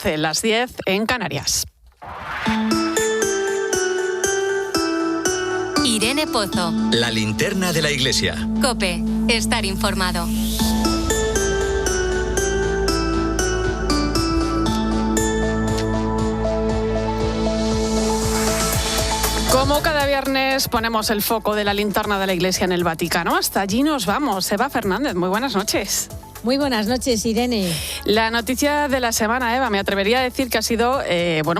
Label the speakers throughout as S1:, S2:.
S1: 11, las 10 en Canarias.
S2: Irene Pozo.
S3: La linterna de la iglesia.
S2: COPE. Estar informado.
S1: Como cada viernes ponemos el foco de la linterna de la iglesia en el Vaticano, hasta allí nos vamos. Eva Fernández, muy buenas noches.
S4: Muy buenas noches, Irene.
S1: La noticia de la semana, Eva, me atrevería a decir que ha sido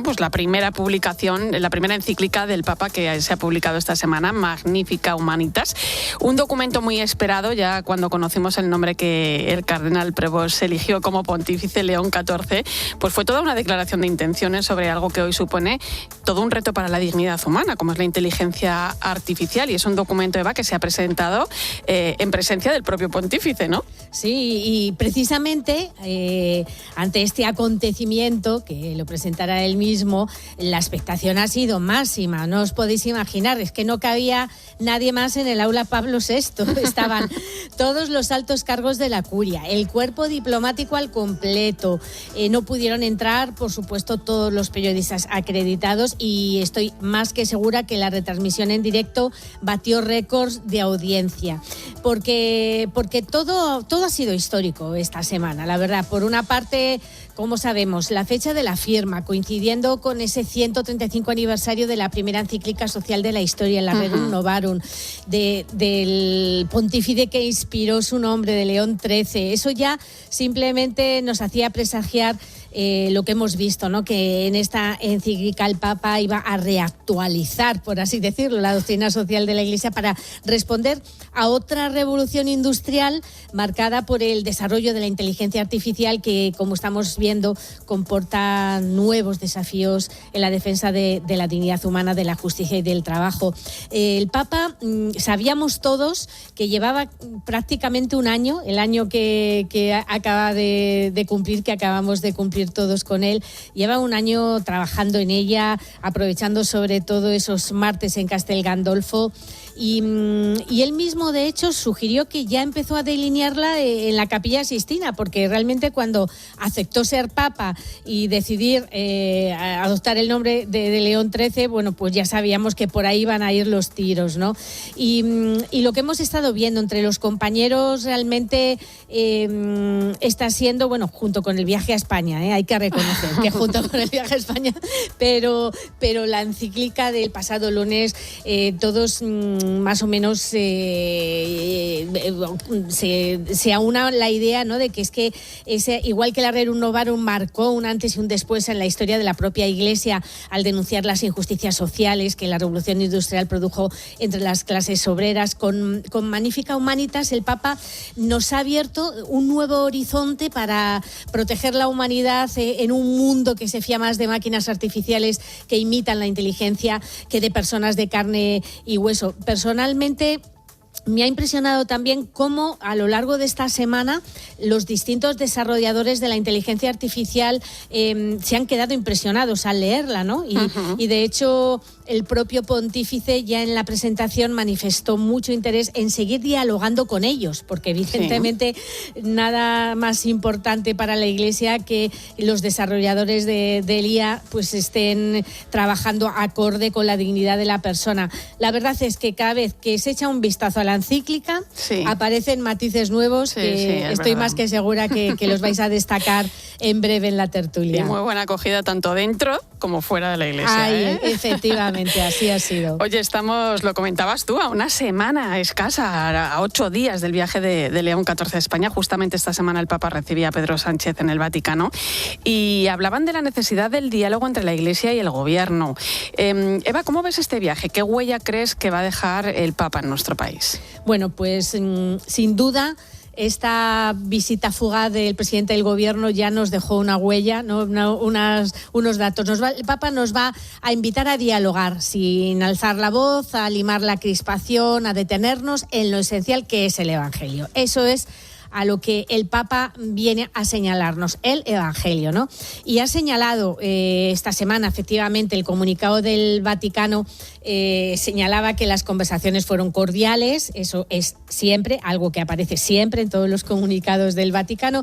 S1: pues la primera publicación, la primera encíclica del Papa que se ha publicado esta semana, Magnificat Humanitas. Un documento muy esperado, ya cuando conocimos el nombre que el cardenal Prevost eligió como pontífice, León XIV, pues fue toda una declaración de intenciones sobre algo que hoy supone todo un reto para la dignidad humana, como es la inteligencia artificial. Y es un documento, Eva, que se ha presentado en presencia del propio pontífice, ¿no?
S4: Sí, y precisamente ante este acontecimiento, que lo presentará él mismo, la expectación ha sido máxima. No os podéis imaginar, es que no cabía nadie más en el aula Pablo VI. Estaban todos los altos cargos de la curia, el cuerpo diplomático al completo. No pudieron entrar, por supuesto, todos los periodistas acreditados, y estoy más que segura que la retransmisión en directo batió récords de audiencia. Porque todo ha sido histórico esta semana, la verdad. Por una parte, como sabemos, la fecha de la firma, coincidiendo con ese 135 aniversario de la primera encíclica social de la historia, la Rerum Novarum, del pontífice que inspiró su nombre, de León XIII. Eso ya simplemente nos hacía presagiar lo que hemos visto, ¿no? Que en esta encíclica el Papa iba a reactualizar, por así decirlo, la doctrina social de la Iglesia para responder a otra revolución industrial marcada por el desarrollo de la inteligencia artificial que, como estamos viendo, comporta nuevos desafíos en la defensa de la dignidad humana, de la justicia y del trabajo. El Papa, sabíamos todos que llevaba prácticamente un año, el año que acaba de cumplir, que acabamos de cumplir todos con él, lleva un año trabajando en ella, aprovechando sobre todo esos martes en Castel Gandolfo, y él mismo, de hecho, sugirió que ya empezó a delinearla en la Capilla Sixtina, porque realmente cuando aceptó ser Papa y decidir adoptar el nombre de León XIII, bueno, pues ya sabíamos que por ahí iban a ir los tiros, ¿no? Y lo que hemos estado viendo entre los compañeros realmente está siendo, bueno, junto con el viaje a España, hay que reconocer que junto con el viaje a España, pero la encíclica del pasado lunes, todos más o menos se aúna la idea, ¿no?, de que es que igual que la Rerum Novarum marcó un antes y un después en la historia de la propia Iglesia al denunciar las injusticias sociales que la revolución industrial produjo entre las clases obreras, con Magnificat Humanitas el Papa nos ha abierto un nuevo horizonte para proteger la humanidad en un mundo que se fía más de máquinas artificiales que imitan la inteligencia que de personas de carne y hueso. Personalmente, me ha impresionado también cómo a lo largo de esta semana los distintos desarrolladores de la inteligencia artificial se han quedado impresionados al leerla, ¿no? Y de hecho el propio pontífice ya en la presentación manifestó mucho interés en seguir dialogando con ellos, porque evidentemente nada más importante para la Iglesia que los desarrolladores de IA pues estén trabajando acorde con la dignidad de la persona. La verdad es que cada vez que se echa un vistazo a la encíclica aparecen matices nuevos que estoy más que segura que los vais a destacar en breve en la tertulia.
S1: Y muy buena acogida tanto dentro como fuera de la Iglesia.
S4: Efectivamente, así ha sido.
S1: Oye, lo comentabas tú, a una semana escasa, a 8 días del viaje de León XIV a España. Justamente esta semana el Papa recibía a Pedro Sánchez en el Vaticano y hablaban de la necesidad del diálogo entre la Iglesia y el Gobierno. Eva, ¿cómo ves este viaje? ¿Qué huella crees que va a dejar el Papa en nuestro país?
S4: Bueno, pues sin duda esta visita fugaz del presidente del Gobierno ya nos dejó una huella, ¿no? unos datos. El Papa nos va a invitar a dialogar sin alzar la voz, a limar la crispación, a detenernos en lo esencial que es el Evangelio. Eso es a lo que el Papa viene a señalarnos, el Evangelio, ¿no? Y ha señalado esta semana, efectivamente, el comunicado del Vaticano señalaba que las conversaciones fueron cordiales, eso es siempre, algo que aparece siempre en todos los comunicados del Vaticano,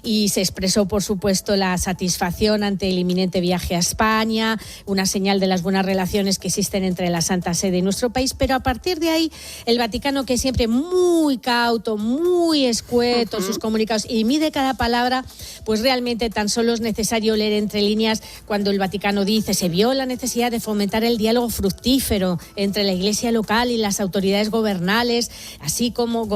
S4: y se expresó, por supuesto, la satisfacción ante el inminente viaje a España, una señal de las buenas relaciones que existen entre la Santa Sede y nuestro país, pero a partir de ahí el Vaticano, que es siempre muy cauto, muy escueto en sus comunicados y mide cada palabra, pues realmente tan solo es necesario leer entre líneas cuando el Vaticano dice: se vio la necesidad de fomentar el diálogo fructífero entre la Iglesia local y las autoridades gubernamentales, así como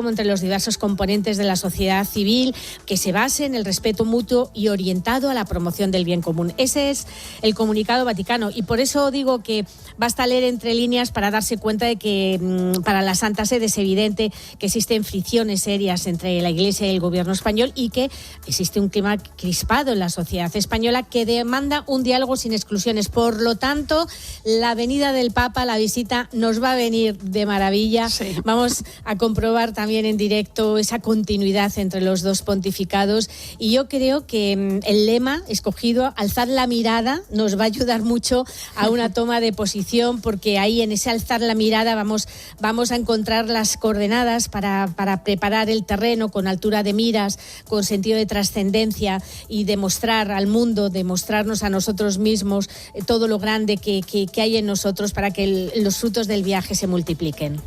S4: entre los diversos componentes de la sociedad civil, que se base en el respeto mutuo y orientado a la promoción del bien común. Ese es el comunicado vaticano, y por eso digo que basta leer entre líneas para darse cuenta de que para la Santa Sede es evidente que existen fricciones serias entre la Iglesia y el gobierno español, y que existe un clima crispado en la sociedad española que demanda un diálogo sin exclusiones. Por lo tanto, la venida del Papa, la visita, nos va a venir de maravilla. Sí. Vamos a comprobar también en directo esa continuidad entre los dos pontificados, y yo creo que el lema escogido, alzar la mirada, nos va a ayudar mucho a una toma de posición, porque ahí en ese alzar la mirada vamos a encontrar las coordenadas para preparar el terreno con altura de miras, con sentido de trascendencia, y demostrar al mundo, demostrarnos a nosotros mismos todo lo grande que hay en nosotros, para que los frutos del viaje se multipliquen.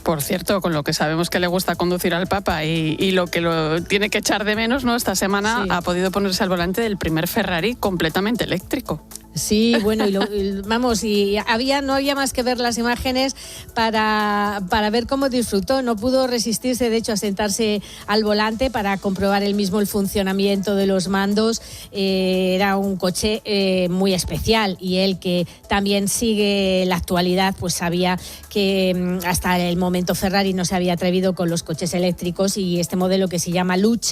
S1: Por cierto, con lo que sabemos que le gusta conducir al Papa y lo que lo tiene que echar de menos, ¿no? Esta semana ha podido ponerse al volante del primer Ferrari completamente eléctrico.
S4: Sí, bueno, no había más que ver las imágenes para ver cómo disfrutó. No pudo resistirse, de hecho, a sentarse al volante para comprobar él mismo el funcionamiento de los mandos. Era un coche muy especial, y él, que también sigue la actualidad, pues sabía que hasta el momento Ferrari no se había atrevido con los coches eléctricos, y este modelo, que se llama Luz,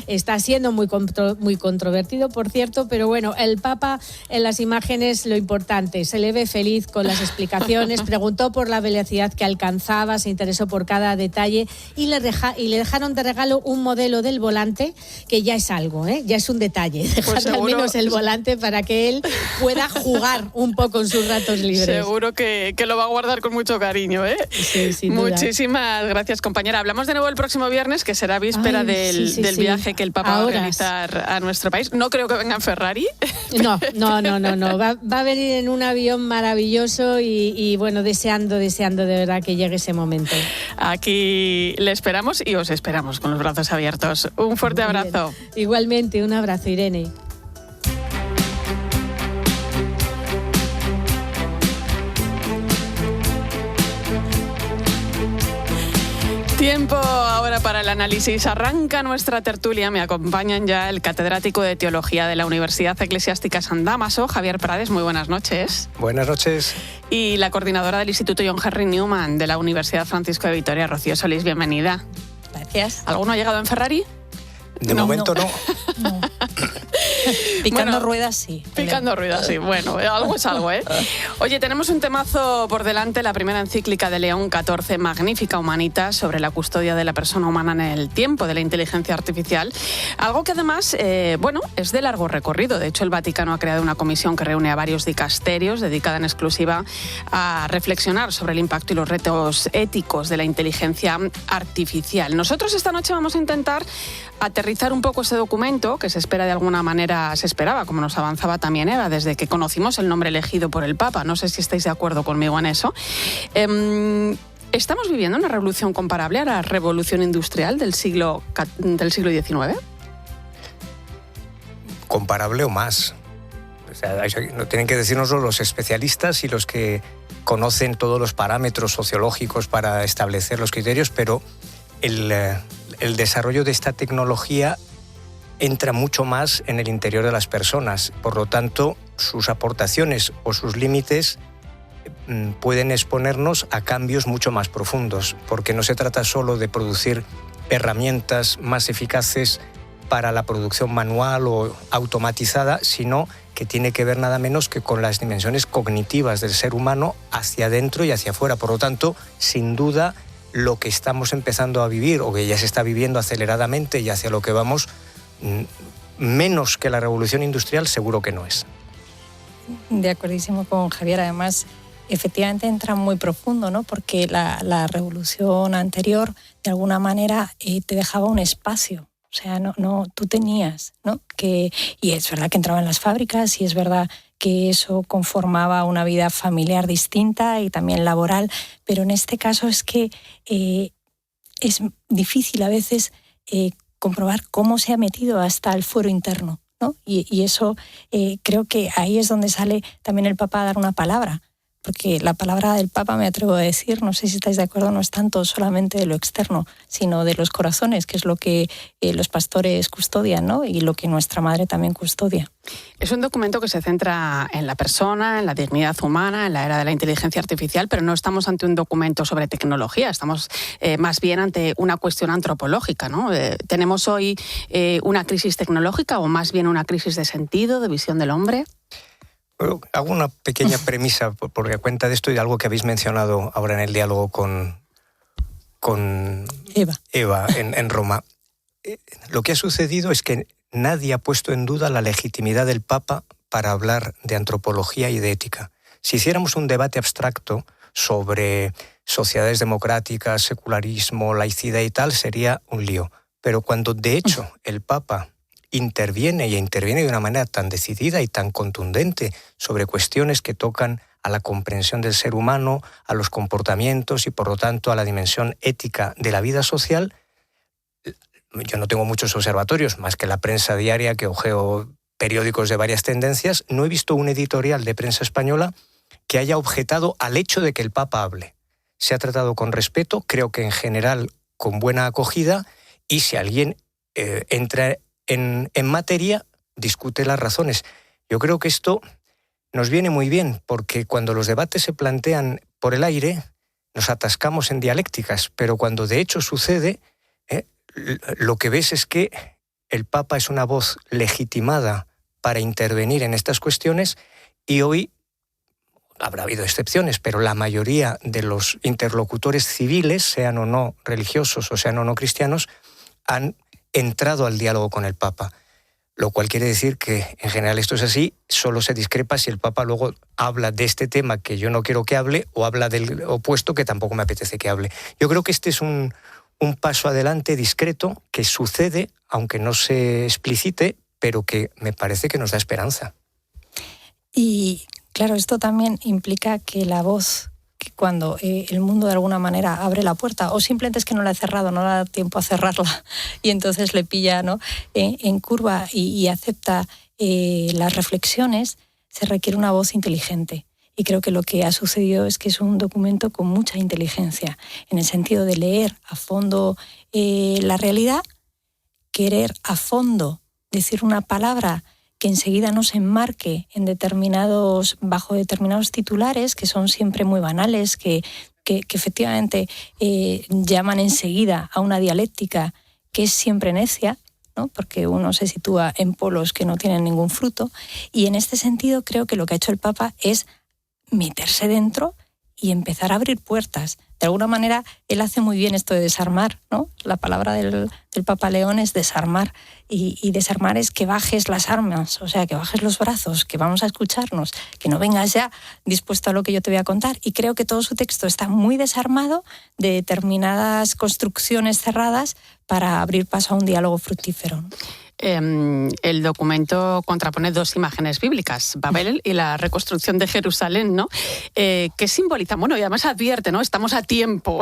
S4: está siendo muy controvertido, por cierto, pero bueno, el Papa en las imágenes, lo importante, se le ve feliz con las explicaciones, preguntó por la velocidad que alcanzaba, se interesó por cada detalle, y le dejaron de regalo un modelo del volante, que ya es algo, ya es un detalle, dejarle al menos el volante para que él pueda jugar un poco en sus ratos libres.
S1: Seguro que lo va a guardar con mucho cariño, ¿eh?
S4: Sí, sin duda.
S1: Muchísimas gracias, compañera. Hablamos de nuevo el próximo viernes, que será víspera del viaje que el Papa va a realizar a nuestro país. No creo que venga en Ferrari.
S4: No. Va a venir en un avión maravilloso, y bueno, deseando de verdad que llegue ese momento.
S1: Aquí le esperamos y os esperamos con los brazos abiertos. Un fuerte abrazo.
S4: Igualmente, un abrazo, Irene.
S1: Tiempo ahora para el análisis. Arranca nuestra tertulia. Me acompañan ya el catedrático de Teología de la Universidad Eclesiástica San Dámaso, Javier Prades. Muy buenas noches.
S5: Buenas noches.
S1: Y la coordinadora del Instituto John Henry Newman de la Universidad Francisco de Vitoria, Rocío Solís. Bienvenida.
S6: Gracias.
S1: ¿Alguno ha llegado en Ferrari?
S5: De momento no.
S6: Picando ruedas, sí.
S1: Picando ruedas, sí. Bueno, algo es algo, ¿eh? Oye, tenemos un temazo por delante, la primera encíclica de León XIV, Magnificat Humanitas, sobre la custodia de la persona humana en el tiempo, de la inteligencia artificial. Algo que además, es de largo recorrido. De hecho, el Vaticano ha creado una comisión que reúne a varios dicasterios, dedicada en exclusiva a reflexionar sobre el impacto y los retos éticos de la inteligencia artificial. Nosotros esta noche vamos a intentar aterrizar un poco ese documento, que se esperaba, como nos avanzaba también Eva, desde que conocimos el nombre elegido por el Papa. No sé si estáis de acuerdo conmigo en eso. ¿Estamos viviendo una revolución comparable a la revolución industrial del siglo XIX?
S5: Comparable o más. O sea, no tienen que decirnoslo los especialistas y los que conocen todos los parámetros sociológicos para establecer los criterios, pero el desarrollo de esta tecnología entra mucho más en el interior de las personas. Por lo tanto, sus aportaciones o sus límites pueden exponernos a cambios mucho más profundos, porque no se trata solo de producir herramientas más eficaces para la producción manual o automatizada, sino que tiene que ver nada menos que con las dimensiones cognitivas del ser humano hacia adentro y hacia afuera. Por lo tanto, sin duda, lo que estamos empezando a vivir o que ya se está viviendo aceleradamente y hacia lo que vamos, menos que la revolución industrial seguro que no es.
S6: De acuerdísimo con Javier. Además, efectivamente entra muy profundo, ¿no? Porque la revolución anterior, de alguna manera, te dejaba un espacio. O sea, tú tenías, ¿no? Y es verdad que entraba en las fábricas y es verdad que eso conformaba una vida familiar distinta y también laboral, pero en este caso es que es difícil a veces comprobar cómo se ha metido hasta el fuero interno, ¿no? Y eso creo que ahí es donde sale también el Papa a dar una palabra, porque la palabra del Papa, me atrevo a decir, no sé si estáis de acuerdo, no es tanto solamente de lo externo, sino de los corazones, que es lo que los pastores custodian, ¿no? Y lo que nuestra madre también custodia.
S1: Es un documento que se centra en la persona, en la dignidad humana, en la era de la inteligencia artificial, pero no estamos ante un documento sobre tecnología, estamos más bien ante una cuestión antropológica, ¿no? ¿Tenemos hoy una crisis tecnológica o más bien una crisis de sentido, de visión del hombre?
S5: Bueno, hago una pequeña premisa porque a cuenta de esto y de algo que habéis mencionado ahora en el diálogo con Eva en Roma. Lo que ha sucedido es que nadie ha puesto en duda la legitimidad del Papa para hablar de antropología y de ética. Si hiciéramos un debate abstracto sobre sociedades democráticas, secularismo, laicidad y tal, sería un lío. Pero cuando de hecho el Papa interviene de una manera tan decidida y tan contundente sobre cuestiones que tocan a la comprensión del ser humano, a los comportamientos y por lo tanto a la dimensión ética de la vida social, yo no tengo muchos observatorios, más que la prensa diaria que ojeo periódicos de varias tendencias, no he visto un editorial de prensa española que haya objetado al hecho de que el Papa hable. Se ha tratado con respeto, creo que en general con buena acogida, y si alguien entra en materia, discute las razones. Yo creo que esto nos viene muy bien, porque cuando los debates se plantean por el aire, nos atascamos en dialécticas, pero cuando de hecho sucede, lo que ves es que el Papa es una voz legitimada para intervenir en estas cuestiones y hoy, habrá habido excepciones, pero la mayoría de los interlocutores civiles, sean o no religiosos o sean o no cristianos, han entrado al diálogo con el Papa, lo cual quiere decir que en general esto es así, solo se discrepa si el Papa luego habla de este tema que yo no quiero que hable o habla del opuesto que tampoco me apetece que hable. Yo creo que este es un paso adelante discreto que sucede, aunque no se explicite, pero que me parece que nos da esperanza.
S6: Y claro, esto también implica que la voz, que cuando el mundo de alguna manera abre la puerta, o simplemente es que no la ha cerrado, no le da tiempo a cerrarla, y entonces le pilla, ¿no?, en curva y acepta las reflexiones, se requiere una voz inteligente. Y creo que lo que ha sucedido es que es un documento con mucha inteligencia, en el sentido de leer a fondo la realidad, querer a fondo decir una palabra que enseguida no se enmarque bajo determinados titulares que son siempre muy banales, que efectivamente llaman enseguida a una dialéctica que es siempre necia, ¿no?, porque uno se sitúa en polos que no tienen ningún fruto. Y en este sentido creo que lo que ha hecho el Papa es meterse dentro y empezar a abrir puertas. De alguna manera, él hace muy bien esto de desarmar, ¿no? La palabra del Papa León es desarmar, y desarmar es que bajes las armas, o sea, que bajes los brazos, que vamos a escucharnos, que no vengas ya dispuesto a lo que yo te voy a contar. Y creo que todo su texto está muy desarmado de determinadas construcciones cerradas para abrir paso a un diálogo fructífero, ¿no?
S1: El documento contrapone dos imágenes bíblicas, Babel y la reconstrucción de Jerusalén, ¿no? ¿Qué simbolizan? Bueno, y además advierte, ¿no? Estamos a tiempo.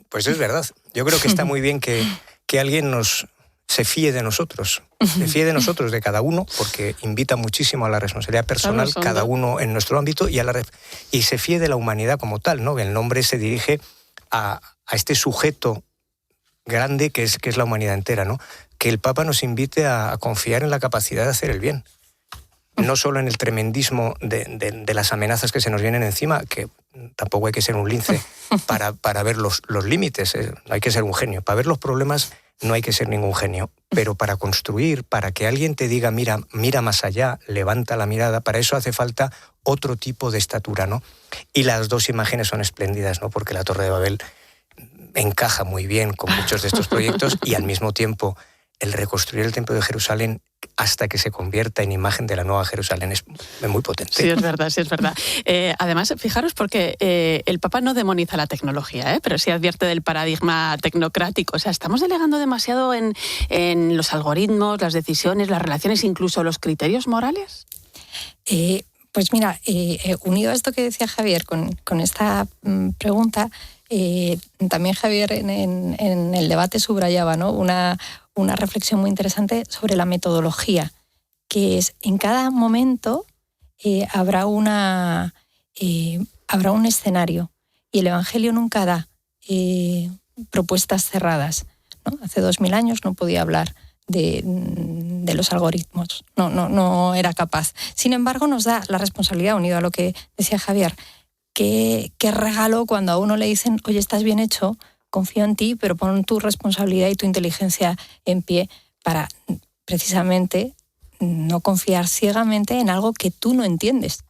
S5: Pues es verdad. Yo creo que está muy bien que alguien se fíe de nosotros. Se fíe de nosotros, de cada uno, porque invita muchísimo a la responsabilidad personal, cada uno en nuestro ámbito, y se fíe de la humanidad como tal, ¿no? El nombre se dirige a este sujeto grande que es la humanidad entera, ¿no? Que el Papa nos invite a confiar en la capacidad de hacer el bien. No solo en el tremendismo de las amenazas que se nos vienen encima, que tampoco hay que ser un lince para ver los límites, no hay que ser un genio. Para ver los problemas no hay que ser ningún genio, pero para construir, para que alguien te diga, mira más allá, levanta la mirada, para eso hace falta otro tipo de estatura, ¿no? Y las dos imágenes son espléndidas, ¿no? Porque la Torre de Babel encaja muy bien con muchos de estos proyectos y al mismo tiempo el reconstruir el Templo de Jerusalén hasta que se convierta en imagen de la nueva Jerusalén es muy potente.
S1: Sí, es verdad, sí, es verdad. Además, fijaros porque el Papa no demoniza la tecnología, pero sí advierte del paradigma tecnocrático. O sea, estamos delegando demasiado en los algoritmos, las decisiones, las relaciones, incluso los criterios morales.
S6: Pues mira, unido a esto que decía Javier con esta pregunta, también Javier en el debate subrayaba, ¿no?, una reflexión muy interesante sobre la metodología, que es en cada momento habrá un escenario y el Evangelio nunca da propuestas cerradas, ¿no? Hace 2000 años no podía hablar de los algoritmos, no era capaz. Sin embargo, nos da la responsabilidad, unido a lo que decía Javier, que regalo cuando a uno le dicen, oye, estás bien hecho, confío en ti, pero pon tu responsabilidad y tu inteligencia en pie para precisamente no confiar ciegamente en algo que tú no entiendes.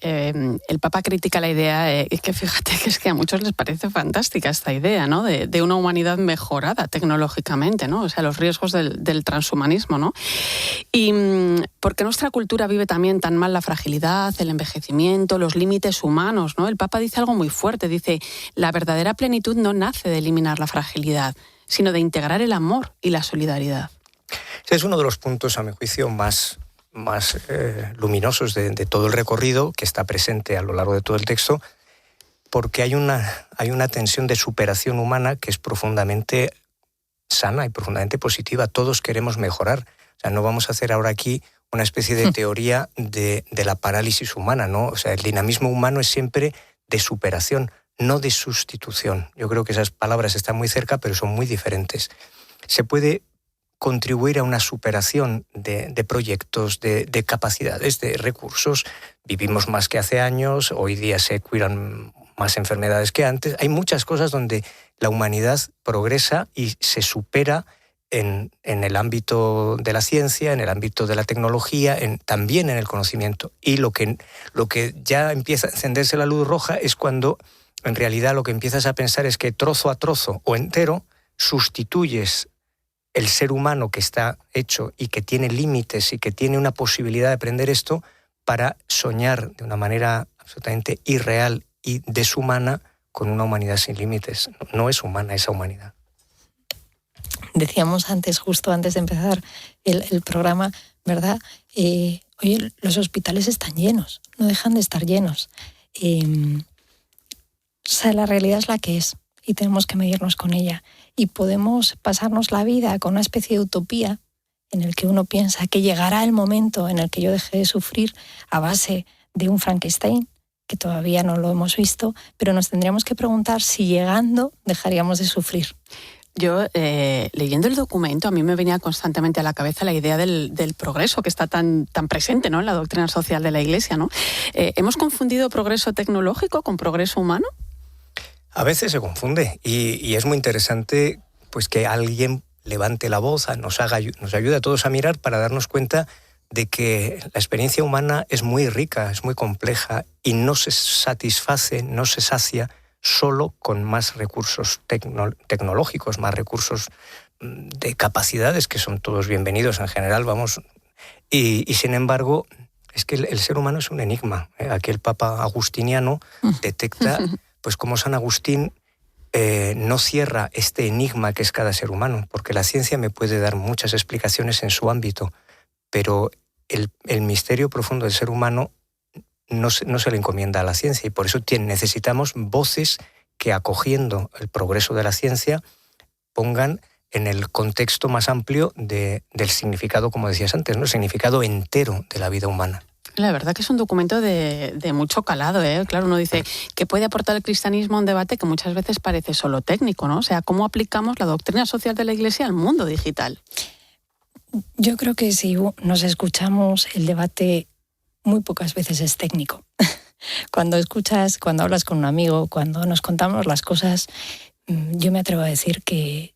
S1: El Papa critica la idea, es que fíjate que es que a muchos les parece fantástica esta idea, ¿no?, de una humanidad mejorada tecnológicamente, ¿no? O sea, los riesgos del transhumanismo, ¿no? Y ¿por qué nuestra cultura vive también tan mal la fragilidad, el envejecimiento, los límites humanos, ¿no? El Papa dice algo muy fuerte, dice, la verdadera plenitud no nace de eliminar la fragilidad, sino de integrar el amor y la solidaridad.
S5: Es uno de los puntos, a mi juicio, más luminosos de todo el recorrido, que está presente a lo largo de todo el texto, porque hay una tensión de superación humana que es profundamente sana y profundamente positiva. Todos queremos mejorar. O sea, no vamos a hacer ahora aquí una especie de teoría de la parálisis humana, ¿no? O sea, el dinamismo humano es siempre de superación, no de sustitución. Yo creo que esas palabras están muy cerca, pero son muy diferentes. Se puede contribuir a una superación de proyectos, de capacidades, de recursos. Vivimos más que hace años, hoy día se curan más enfermedades que antes. Hay muchas cosas donde la humanidad progresa y se supera en el ámbito de la ciencia, en el ámbito de la tecnología, también en el conocimiento. Y lo que ya empieza a encenderse la luz roja es cuando en realidad lo que empiezas a pensar es que trozo a trozo o entero sustituyes el ser humano que está hecho y que tiene límites y que tiene una posibilidad de aprender esto para soñar de una manera absolutamente irreal y deshumana con una humanidad sin límites. No es humana esa humanidad.
S6: Decíamos antes, justo antes de empezar el programa, ¿verdad? Oye, los hospitales están llenos, no dejan de estar llenos. O sea, la realidad es la que es y tenemos que medirnos con ella. Y podemos pasarnos la vida con una especie de utopía en el que uno piensa que llegará el momento en el que yo deje de sufrir a base de un Frankenstein, que todavía no lo hemos visto, pero nos tendríamos que preguntar si llegando dejaríamos de sufrir.
S1: Yo, leyendo el documento, a mí me venía constantemente a la cabeza la idea del progreso que está tan presente, ¿no?, en la doctrina social de la Iglesia, ¿no? ¿Hemos confundido progreso tecnológico con progreso humano?
S5: A veces se confunde y es muy interesante pues que alguien levante la voz, nos ayude a todos a mirar para darnos cuenta de que la experiencia humana es muy rica, es muy compleja y no se satisface, no se sacia solo con más recursos tecnológicos, más recursos de capacidades, que son todos bienvenidos en general, vamos. Y sin embargo, es que el ser humano es un enigma. Aquí el Papa agustiniano detecta pues cómo San Agustín no cierra este enigma que es cada ser humano, porque la ciencia me puede dar muchas explicaciones en su ámbito, pero el misterio profundo del ser humano no se le encomienda a la ciencia y por eso necesitamos voces que, acogiendo el progreso de la ciencia, pongan en el contexto más amplio del significado, como decías antes, ¿no?, el significado entero de la vida humana.
S1: La verdad que es un documento de mucho calado, ¿eh? Claro, uno dice que puede aportar el cristianismo a un debate que muchas veces parece solo técnico, ¿no? O sea, ¿cómo aplicamos la doctrina social de la Iglesia al mundo digital?
S6: Yo creo que si nos escuchamos, el debate muy pocas veces es técnico. Cuando hablas con un amigo, cuando nos contamos las cosas, yo me atrevo a decir que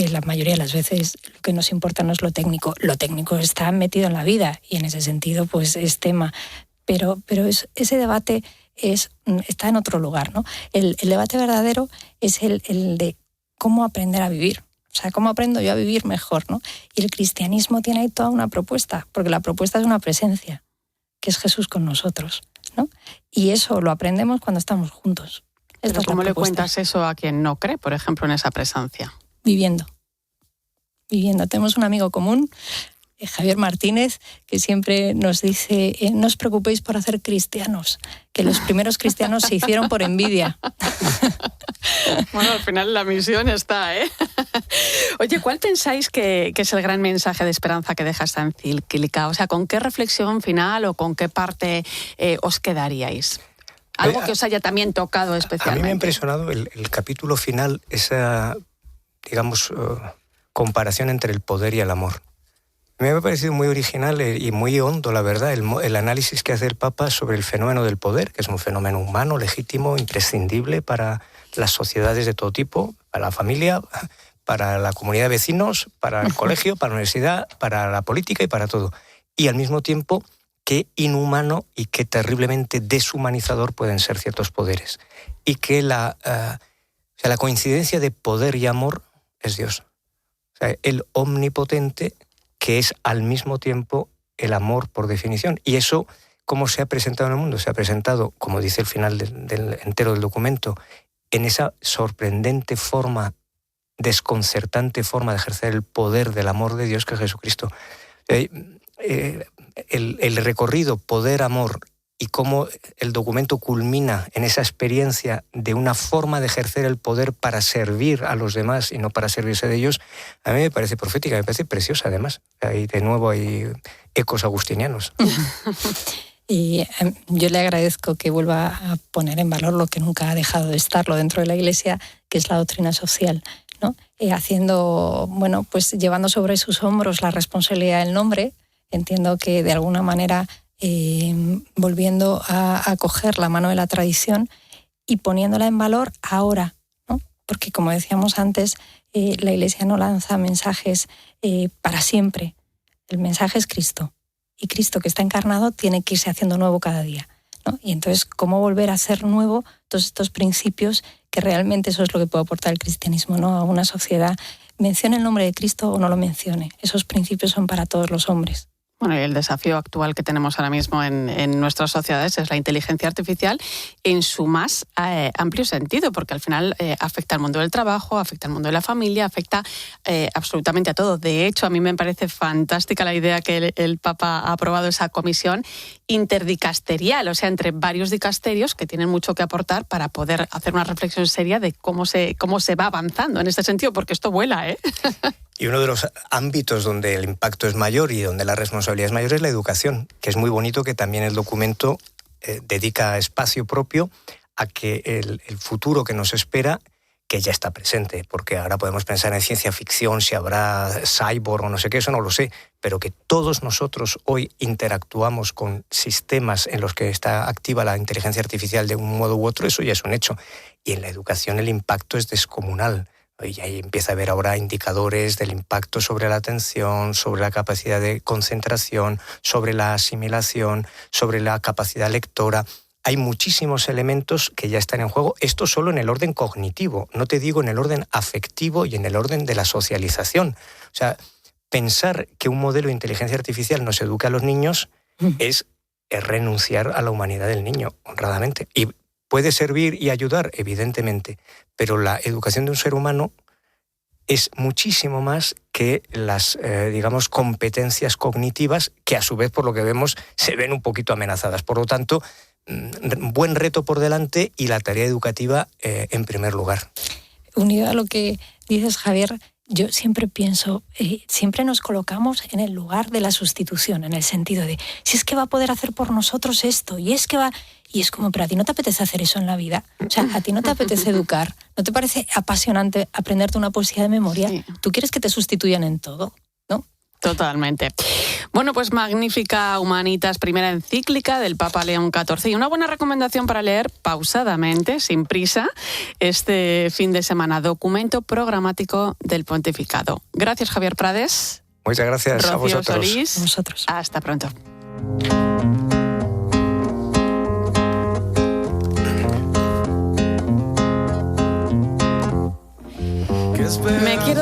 S6: la mayoría de las veces lo que nos importa no es lo técnico está metido en la vida y en ese sentido pues es tema. pero ese debate está en otro lugar, ¿no? El debate verdadero es el de cómo aprender a vivir. O sea, ¿cómo aprendo yo a vivir mejor, ¿no? Y el cristianismo tiene ahí toda una propuesta, porque la propuesta es una presencia, que es Jesús con nosotros, ¿no? Y eso lo aprendemos cuando estamos juntos.
S1: Pero ¿cómo le cuentas eso a quien no cree, por ejemplo, en esa presencia?
S6: Viviendo. Tenemos un amigo común, Javier Martínez, que siempre nos dice, no os preocupéis por hacer cristianos, que los primeros cristianos se hicieron por envidia.
S1: Bueno, al final la misión está, ¿eh? Oye, ¿cuál pensáis que es el gran mensaje de esperanza que deja esta encíclica? O sea, ¿con qué reflexión final o con qué parte os quedaríais? Algo que os haya también tocado especialmente.
S5: A mí me ha impresionado el capítulo final, esa, digamos, comparación entre el poder y el amor. Me ha parecido muy original y muy hondo, la verdad, el análisis que hace el Papa sobre el fenómeno del poder, que es un fenómeno humano, legítimo, imprescindible para las sociedades de todo tipo, para la familia, para la comunidad de vecinos, para el colegio, para la universidad, para la política y para todo. Y al mismo tiempo, qué inhumano y qué terriblemente deshumanizador pueden ser ciertos poderes. Y que la coincidencia de poder y amor es Dios. O sea, el omnipotente, que es al mismo tiempo el amor por definición. Y eso, ¿cómo se ha presentado en el mundo? Se ha presentado, como dice el final del entero del documento, en esa sorprendente forma, desconcertante forma de ejercer el poder del amor de Dios, que es Jesucristo. El recorrido poder-amor y cómo el documento culmina en esa experiencia de una forma de ejercer el poder para servir a los demás y no para servirse de ellos, a mí me parece profética, me parece preciosa además. Ahí de nuevo hay ecos agustinianos.
S6: Y yo le agradezco que vuelva a poner en valor lo que nunca ha dejado de estarlo dentro de la Iglesia, que es la doctrina social, ¿no? Haciendo, bueno, pues llevando sobre sus hombros la responsabilidad del nombre. Entiendo que de alguna manera volviendo a coger la mano de la tradición y poniéndola en valor ahora, ¿no? Porque como decíamos antes, la Iglesia no lanza mensajes para siempre. El mensaje es Cristo. Y Cristo, que está encarnado, tiene que irse haciendo nuevo cada día, ¿no? Y entonces, ¿cómo volver a hacer nuevo todos estos principios que realmente eso es lo que puede aportar el cristianismo, ¿no? A una sociedad? Mencione el nombre de Cristo o no lo mencione. Esos principios son para todos los hombres.
S1: Bueno, y el desafío actual que tenemos ahora mismo en nuestras sociedades es la inteligencia artificial en su más amplio sentido, porque al final afecta al mundo del trabajo, afecta al mundo de la familia, afecta absolutamente a todo. De hecho, a mí me parece fantástica la idea que el Papa ha aprobado esa comisión interdicasterial, o sea, entre varios dicasterios que tienen mucho que aportar para poder hacer una reflexión seria de cómo se va avanzando en este sentido, porque esto vuela, ¿eh?
S5: Y uno de los ámbitos donde el impacto es mayor y donde la responsabilidad es mayor es la educación, que es muy bonito que también el documento dedica espacio propio a que el futuro que nos espera, que ya está presente, porque ahora podemos pensar en ciencia ficción, si habrá cyborg o no sé qué, eso no lo sé, pero que todos nosotros hoy interactuamos con sistemas en los que está activa la inteligencia artificial de un modo u otro, eso ya es un hecho. Y en la educación el impacto es descomunal. Y ahí empieza a haber ahora indicadores del impacto sobre la atención, sobre la capacidad de concentración, sobre la asimilación, sobre la capacidad lectora. Hay muchísimos elementos que ya están en juego. Esto solo en el orden cognitivo, no te digo en el orden afectivo y en el orden de la socialización. O sea, pensar que un modelo de inteligencia artificial nos eduque a los niños es renunciar a la humanidad del niño, honradamente. Y puede servir y ayudar, evidentemente, pero la educación de un ser humano es muchísimo más que las, digamos, competencias cognitivas que a su vez, por lo que vemos, se ven un poquito amenazadas. Por lo tanto, buen reto por delante y la tarea educativa en primer lugar.
S6: Unido a lo que dices, Javier, yo siempre pienso, siempre nos colocamos en el lugar de la sustitución, en el sentido de, si es que va a poder hacer por nosotros esto, y es que va... Y es como, pero ¿a ti no te apetece hacer eso en la vida? O sea, ¿a ti no te apetece educar? ¿No te parece apasionante aprenderte una poesía de memoria? Sí. ¿Tú quieres que te sustituyan en todo? ¿No?
S1: Totalmente. Bueno, pues magnífica Humanitas, primera encíclica del Papa León XIV y una buena recomendación para leer pausadamente, sin prisa, este fin de semana, documento programático del pontificado. Gracias, Javier Prades.
S5: Muchas gracias.
S1: Rocío
S5: a vosotros.
S1: Solís.
S6: A vosotros.
S1: Hasta pronto.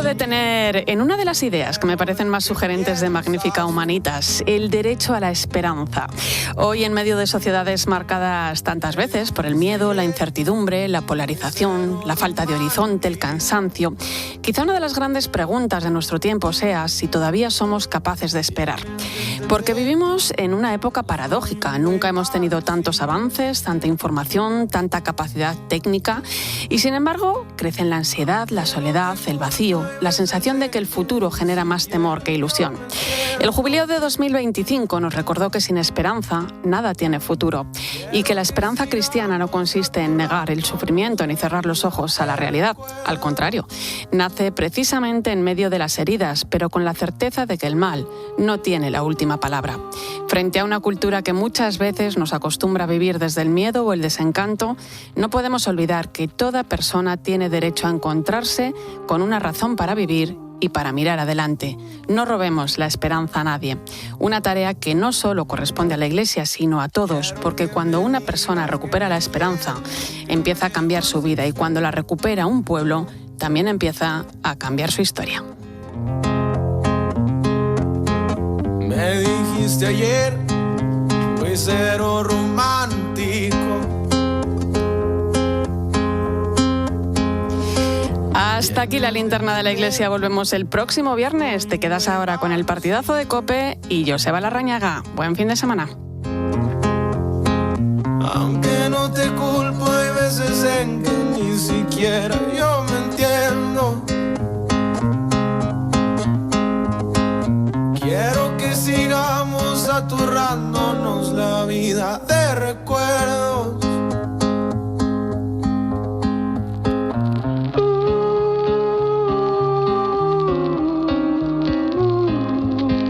S1: detener en una de las ideas que me parecen más sugerentes de Magnífica Humanitas, el derecho a la esperanza. Hoy, en medio de sociedades marcadas tantas veces por el miedo, la incertidumbre, la polarización, la falta de horizonte, el cansancio, quizá una de las grandes preguntas de nuestro tiempo sea si todavía somos capaces de esperar. Porque vivimos en una época paradójica. Nunca hemos tenido tantos avances, tanta información, tanta capacidad técnica y, sin embargo, crecen la ansiedad, la soledad, el vacío, la sensación de que el futuro genera más temor que ilusión. El jubileo de 2025 nos recordó que sin esperanza nada tiene futuro y que la esperanza cristiana no consiste en negar el sufrimiento ni cerrar los ojos a la realidad. Al contrario, nace precisamente en medio de las heridas, pero con la certeza de que el mal no tiene la última palabra. Frente a una cultura que muchas veces nos acostumbra a vivir desde el miedo o el desencanto, no podemos olvidar que toda persona tiene derecho a encontrarse con una razón para vivir y para mirar adelante. No robemos la esperanza a nadie. Una tarea que no solo corresponde a la Iglesia, sino a todos, porque cuando una persona recupera la esperanza, empieza a cambiar su vida, y cuando la recupera un pueblo, también empieza a cambiar su historia.
S7: Me dijiste ayer, voy cero romántico.
S1: Hasta aquí la linterna de la Iglesia. Volvemos el próximo viernes. Te quedas ahora con el partidazo de COPE y Joseba Larrañaga. Buen fin de semana.
S7: Aunque no te culpo, hay veces en que ni siquiera yo me entiendo. Quiero que sigamos aturrándonos la vida de recuerdos.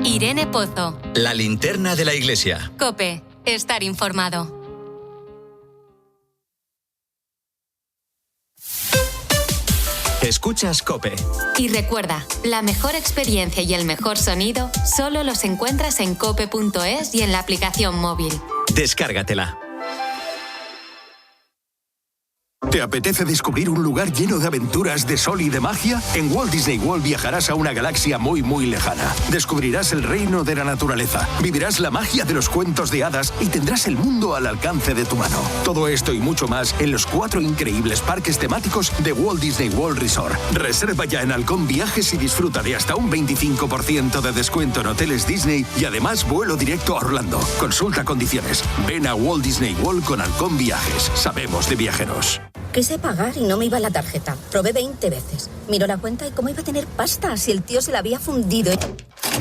S2: Irene Pozo.
S3: La linterna de la Iglesia.
S2: COPE. Estar informado.
S3: Escuchas COPE.
S2: Y recuerda, la mejor experiencia y el mejor sonido solo los encuentras en cope.es y en la aplicación móvil.
S3: Descárgatela.
S8: ¿Te apetece descubrir un lugar lleno de aventuras, de sol y de magia? En Walt Disney World viajarás a una galaxia muy, muy lejana. Descubrirás el reino de la naturaleza, vivirás la magia de los cuentos de hadas y tendrás el mundo al alcance de tu mano. Todo esto y mucho más en los 4 increíbles parques temáticos de Walt Disney World Resort. Reserva ya en Halcón Viajes y disfruta de hasta un 25% de descuento en hoteles Disney y además vuelo directo a Orlando. Consulta condiciones. Ven a Walt Disney World con Halcón Viajes. Sabemos de viajeros.
S9: Quise pagar y no me iba la tarjeta. Probé 20 veces. Miró la cuenta y ¿cómo iba a tener pasta si el tío se la había fundido?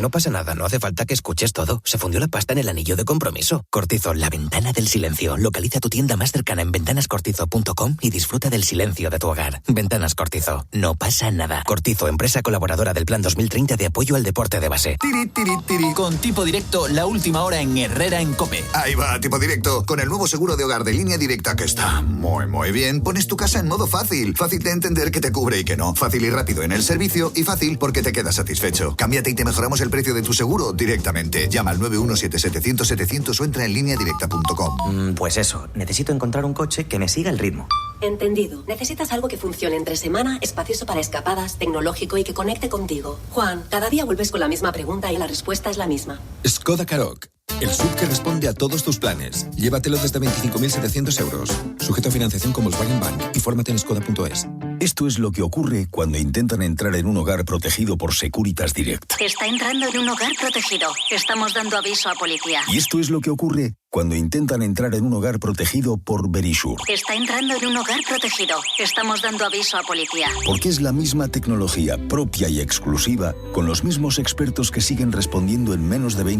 S10: No pasa nada, no hace falta que escuches todo. Se fundió la pasta en el anillo de compromiso. Cortizo, la ventana del silencio. Localiza tu tienda más cercana en ventanascortizo.com y disfruta del silencio de tu hogar. Ventanas Cortizo. No pasa nada. Cortizo, empresa colaboradora del Plan 2030 de apoyo al deporte de base.
S11: Tiri. Con Tipo Directo, la última hora en Herrera en COPE.
S12: Ahí va, Tipo Directo. Con el nuevo seguro de hogar de Línea Directa que está muy bien. Pones tu casa en modo fácil. Fácil de entender que te cubre y que no. Fácil y rápido en el servicio y fácil porque te quedas satisfecho. Cámbiate y te mejoramos el precio de tu seguro directamente. Llama al 917-700-700 o entra en lineadirecta.com.
S10: Pues eso, necesito encontrar un coche que me siga el ritmo.
S13: Entendido. Necesitas algo que funcione entre semana, espacioso para escapadas, tecnológico y que conecte contigo. Juan, cada día vuelves con la misma pregunta y la respuesta es la misma.
S14: Skoda Karoq. El SUV que responde a todos tus planes. Llévatelo desde 25.700 euros. Sujeto a financiación con Volkswagen Bank. Infórmate en skoda.es.
S15: Esto es lo que ocurre cuando intentan entrar en un hogar protegido por Securitas Direct.
S16: Está entrando en un hogar protegido. Estamos dando aviso a policía.
S15: Y esto es lo que ocurre cuando intentan entrar en un hogar protegido por Verisure.
S16: Está entrando en un hogar protegido. Estamos dando aviso a policía.
S15: Porque es la misma tecnología propia y exclusiva, con los mismos expertos que siguen respondiendo en menos de 20